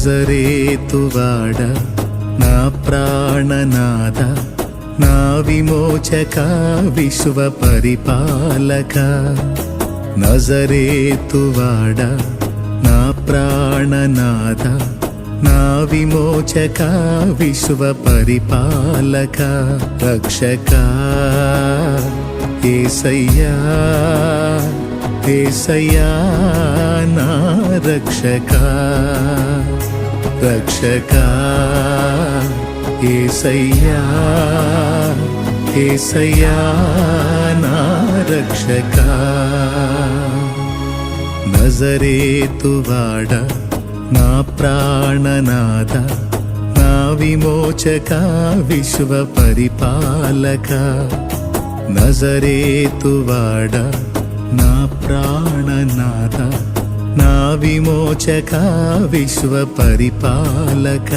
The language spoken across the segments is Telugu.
నజరేతువాడ నా ప్రాణనాథ నా విమోచక విశ్వ పరిపాలక నజరేతువాడ నా ప్రాణనాథ నా విమోచక విశ్వ పరిపాలక రక్షక యేసయ్యా యేసయ్యా నా రక్షక రక్షక యేసయ్యా యేసయ్యా నా రక్షక నజరేతువాడ నా ప్రాణనాథ నా విమోచక విశ్వ పరిపాలక నజరేతువాడ నా ప్రాణనాథ నా విమోచక విశ్వ పరిపాలక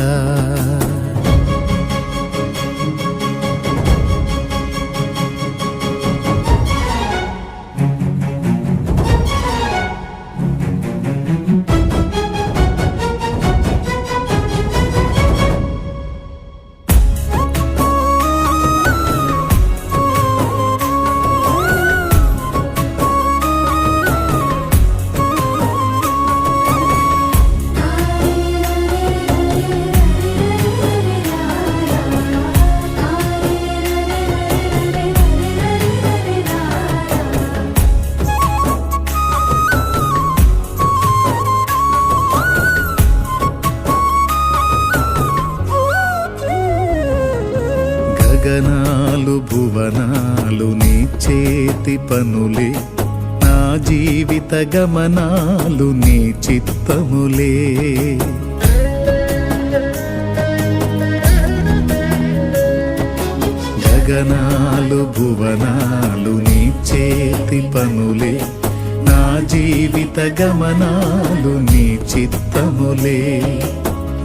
గగనాలు భువనాలు నీ చేతి పనులే నా జీవిత గమనాలు నీ చిత్తములే గగనాలు భువనాలు నీ చేతి పనులే నా జీవిత గమనాలు నీ చిత్తములే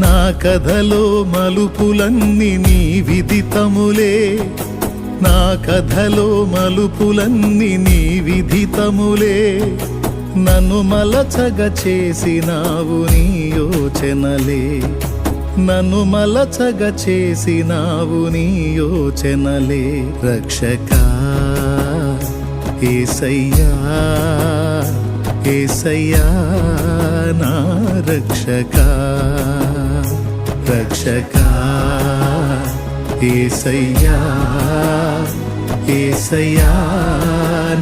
నా కథలో మలుపులన్నీ నీ విదితములే నా కథలో మలుపులన్నీ నీ విదితములే నన్ను మలచగ చేసినావు నీ యోచనలే నన్ను మలచగ చేసినావు నీ యోచనలే రక్షక యేసయ్యా యేసయ్యా నా రక్షక రక్షక యేసయ్యా యేసయ్యా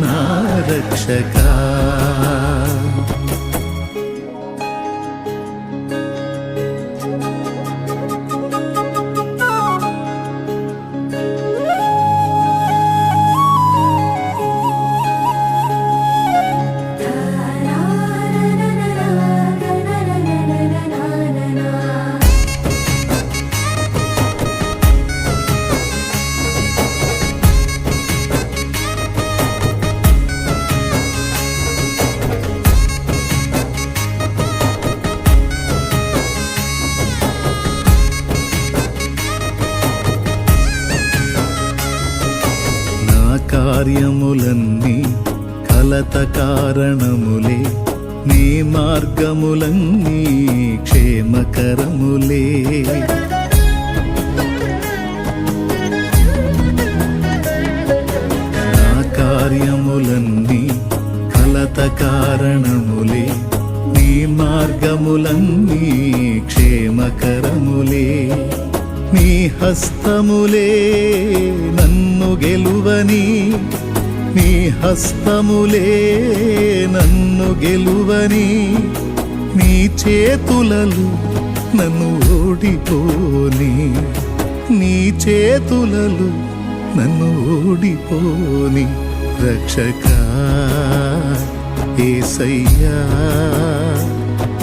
నా రక్షక కార్యములన్నీ కలత కారణములే నీ మార్గములన్నీ క్షేమకరములే నా కార్యములన్నీ కలత కారణములే నీ మార్గములన్నీ క్షేమకరములే నీ హస్తములే నన్ను గెలువని నీ హస్తములే నన్ను గెలువని నీ చేతులలు నన్ను ఓడిపోని నీ చేతులలు నన్ను ఓడిపోని రక్షక యేసయ్యా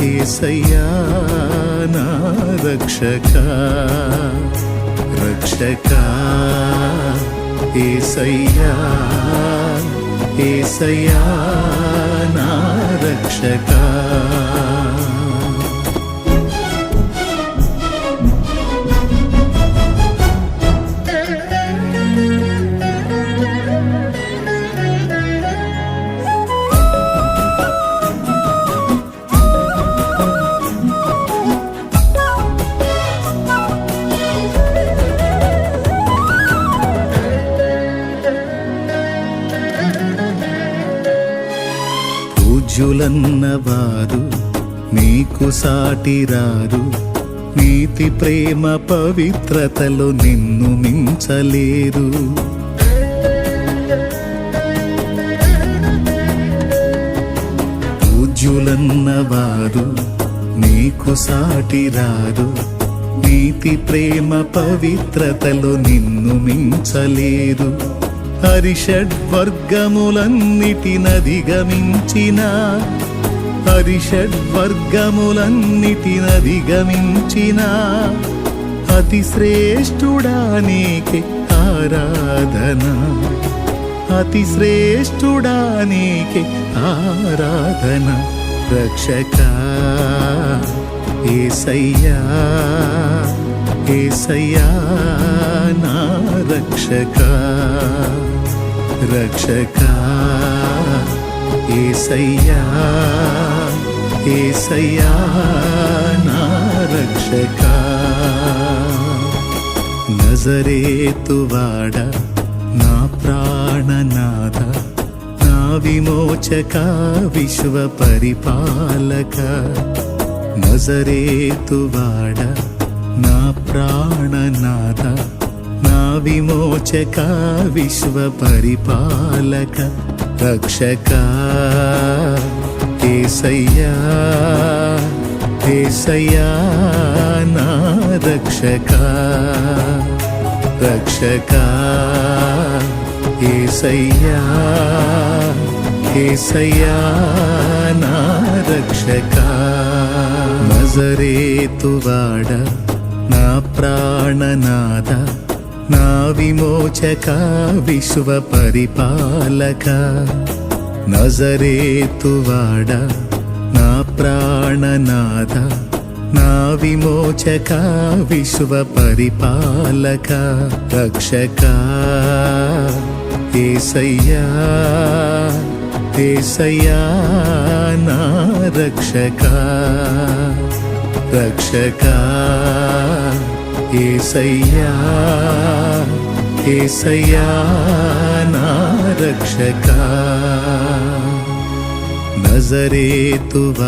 యేసయ్యా నా రక్షక రక్షక యేసయ్యా యేసయ్యా నా రక్షక పూజ్యులన్నవారు నీకు సాటిరారు, నీతి ప్రేమ పవిత్రతలో నిన్ను మించలేరు. పూజ్యులన్నవారు నీకు సాటిరారు, నీతి ప్రేమ పవిత్రతలో నిన్ను మించలేరు. హరిషడ్వర్గములన్నిటినధిగమించిన హరిషడ్వర్గములన్నిటినధిగమించిన అతి శ్రేష్ఠుడా నీకే ఆరాధన, అతి శ్రేష్ఠుడా నీకే ఆరాధన. రక్షకా యేసయ్యా, యేసయ్యా నా రక్షకా, రక్షకా యేసయ్యా, యేసయ్యా నా రక్షకా. నజరేతువాడ నా ప్రాణనాథ, నా విమోచక విశ్వ పరిపాలక. నజరేతువాడ నా ప్రాణనాథ, నా విమోచక విశ్వ పరిపాలక. రక్షకా యేసయ్యా, యేసయ్యా నా రక్షకా, రక్షకా యేసయ్యా, యేసయ్యా నా రక్షకా. నజరేతువాడ నా ప్రాణనాథ, నా విమోచక విశ్వ పరిపాలక. నజరేతువాడ నా ప్రాణనాథ, నా విమోచక విశ్వ పరిపాలక. రక్షకా యేసయ్యా, యేసయ్యా నా రక్షకా, రక్షకా యేసయ్యా, యేసయ్యా నా రక్షకా. నజరేతువాడ